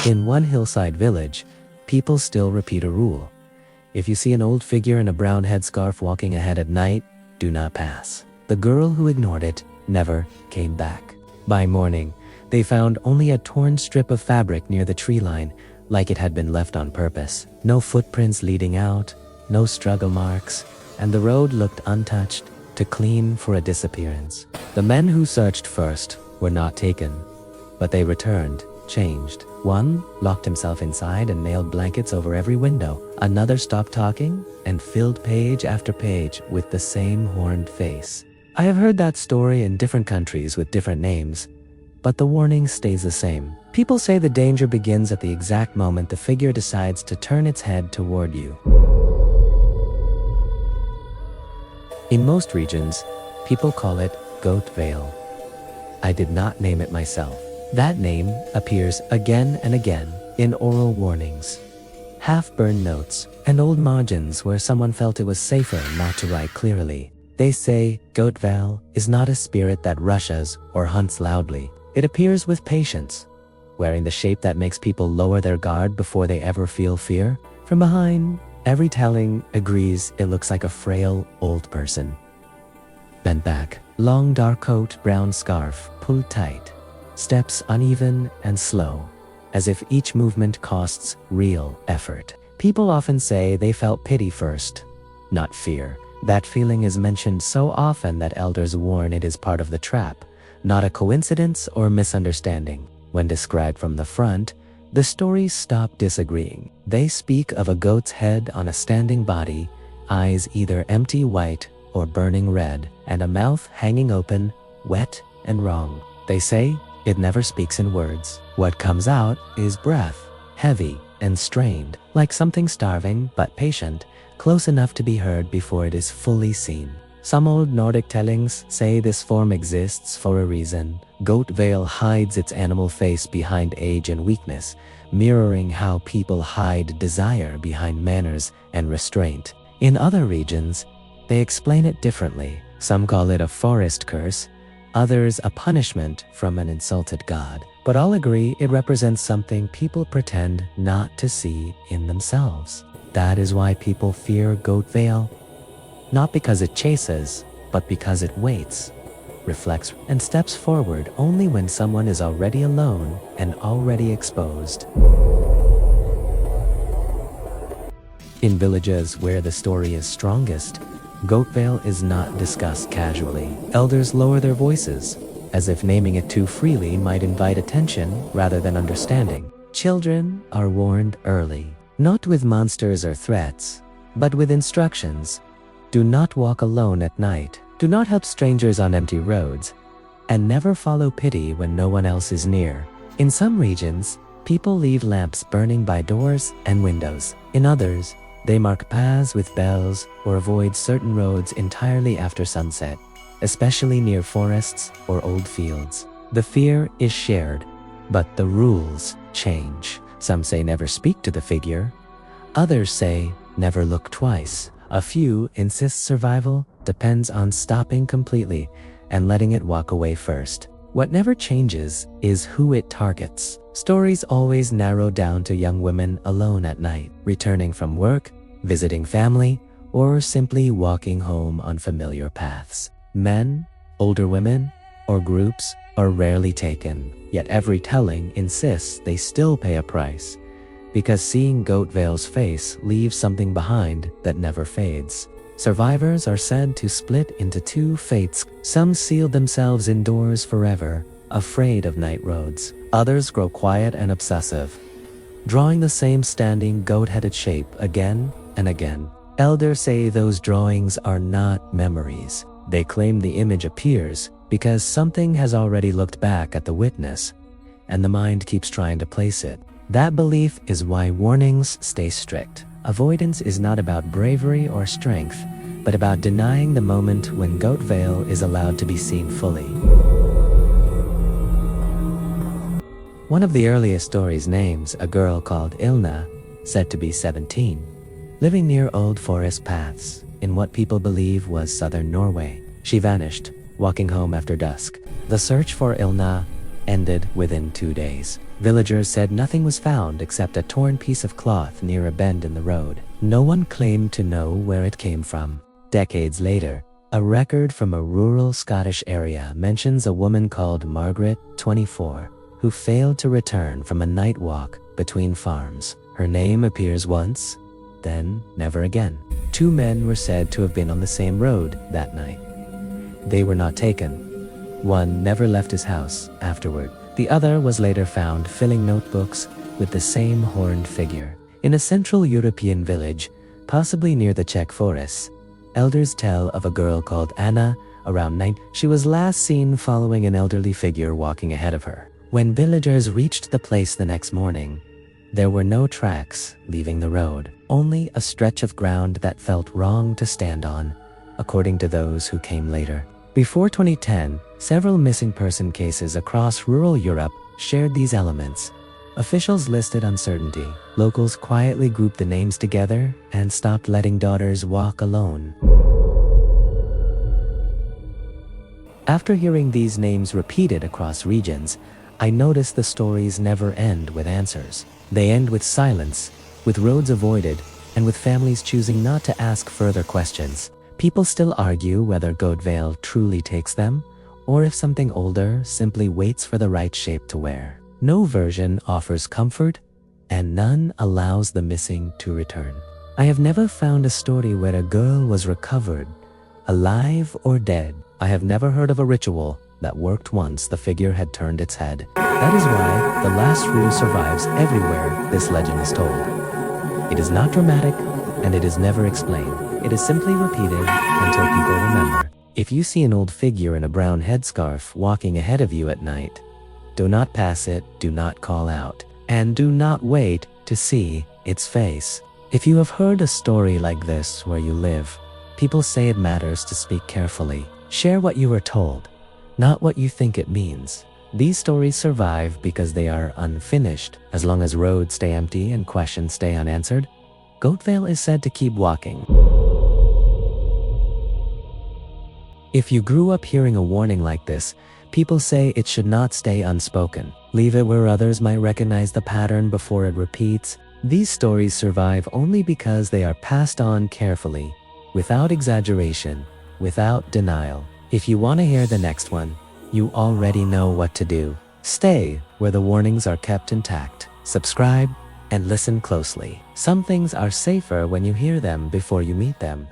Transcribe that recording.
In one hillside village, people still repeat a rule. If you see an old figure in a brown headscarf walking ahead at night, do not pass. The girl who ignored it never came back. By morning, they found only a torn strip of fabric near the tree line, like it had been left on purpose. No footprints leading out, no struggle marks, and the road looked untouched, too clean for a disappearance. The men who searched first were not taken, but they returned, changed. One locked himself inside and nailed blankets over every window. Another stopped talking and filled page after page with the same horned face. I have heard that story in different countries with different names, but the warning stays the same. People say the danger begins at the exact moment the figure decides to turn its head toward you. In most regions, people call it goat veil. I did not name it myself. That name appears again and again in oral warnings, half-burned notes, and old margins where someone felt it was safer not to write clearly. They say goat veil is not a spirit that rushes or hunts loudly. It appears with patience, wearing the shape that makes people lower their guard before they ever feel fear. From behind, every telling agrees it looks like a frail old person. Bent back, long dark coat, brown scarf, pulled tight. Steps uneven and slow, as if each movement costs real effort. People often say they felt pity first, not fear. That feeling is mentioned so often that elders warn it is part of the trap, not a coincidence or misunderstanding. When described from the front, the stories stop disagreeing. They speak of a goat's head on a standing body, eyes either empty white or burning red, and a mouth hanging open, wet and wrong. They say it never speaks in words. What comes out is breath, heavy and strained, like something starving but patient, close enough to be heard before it is fully seen. Some old Nordic tellings say this form exists for a reason. Goat veil hides its animal face behind age and weakness, mirroring how people hide desire behind manners and restraint. In other regions, they explain it differently. Some call it a forest curse, others a punishment from an insulted god. But all agree it represents something people pretend not to see in themselves. That is why people fear goat veil. Not because it chases, but because it waits, reflects, and steps forward only when someone is already alone and already exposed. In villages where the story is strongest, goat veil is not discussed casually. Elders lower their voices, as if naming it too freely might invite attention rather than understanding. Children are warned early, not with monsters or threats, but with instructions. Do not walk alone at night. Do not help strangers on empty roads, and never follow pity when no one else is near. In some regions, people leave lamps burning by doors and windows. In others, they mark paths with bells or avoid certain roads entirely after sunset, especially near forests or old fields. The fear is shared, but the rules change. Some say never speak to the figure. Others say never look twice. A few insist survival depends on stopping completely and letting it walk away first. What never changes is who it targets. Stories always narrow down to young women alone at night, returning from work, visiting family, or simply walking home on familiar paths. Men, older women, or groups are rarely taken, yet every telling insists they still pay a price, because seeing goat veil's face leaves something behind that never fades. Survivors are said to split into two fates. Some seal themselves indoors forever, afraid of night roads. Others grow quiet and obsessive, drawing the same standing goat-headed shape again and again. Elders say those drawings are not memories. They claim the image appears because something has already looked back at the witness, and the mind keeps trying to place it. That belief is why warnings stay strict. Avoidance is not about bravery or strength, but about denying the moment when goat veil is allowed to be seen fully. One of the earliest stories names a girl called Ilna, said to be 17, living near old forest paths in what people believe was southern Norway. She vanished, walking home after dusk. The search for Ilna ended within 2 days. Villagers said nothing was found except a torn piece of cloth near a bend in the road. No one claimed to know where it came from. Decades later, a record from a rural Scottish area mentions a woman called Margaret, 24, who failed to return from a night walk between farms. Her name appears once, then never again. 2 men were said to have been on the same road that night. They were not taken. One never left his house afterward. The other was later found filling notebooks with the same horned figure. In a Central European village, possibly near the Czech forests, elders tell of a girl called Anna, around 9. She was last seen following an elderly figure walking ahead of her. When villagers reached the place the next morning, there were no tracks leaving the road, only a stretch of ground that felt wrong to stand on, according to those who came later. Before 2010, several missing person cases across rural Europe shared these elements. Officials listed uncertainty. Locals quietly grouped the names together and stopped letting daughters walk alone. After hearing these names repeated across regions, I noticed the stories never end with answers. They end with silence, with roads avoided, and with families choosing not to ask further questions. People still argue whether Goat Veil truly takes them, or if something older simply waits for the right shape to wear. No version offers comfort, and none allows the missing to return. I have never found a story where a girl was recovered, alive or dead. I have never heard of a ritual that worked once the figure had turned its head. That is why the last rule survives everywhere this legend is told. It is not dramatic, and it is never explained. It is simply repeated until people remember. If you see an old figure in a brown headscarf walking ahead of you at night, do not pass it, do not call out, and do not wait to see its face. If you have heard a story like this where you live, people say it matters to speak carefully. Share what you were told, not what you think it means. These stories survive because they are unfinished. As long as roads stay empty and questions stay unanswered, Goat Veil is said to keep walking. If you grew up hearing a warning like this, people say it should not stay unspoken. Leave it where others might recognize the pattern before it repeats. These stories survive only because they are passed on carefully, without exaggeration, without denial. If you want to hear the next one, you already know what to do. Stay where the warnings are kept intact. Subscribe and listen closely. Some things are safer when you hear them before you meet them.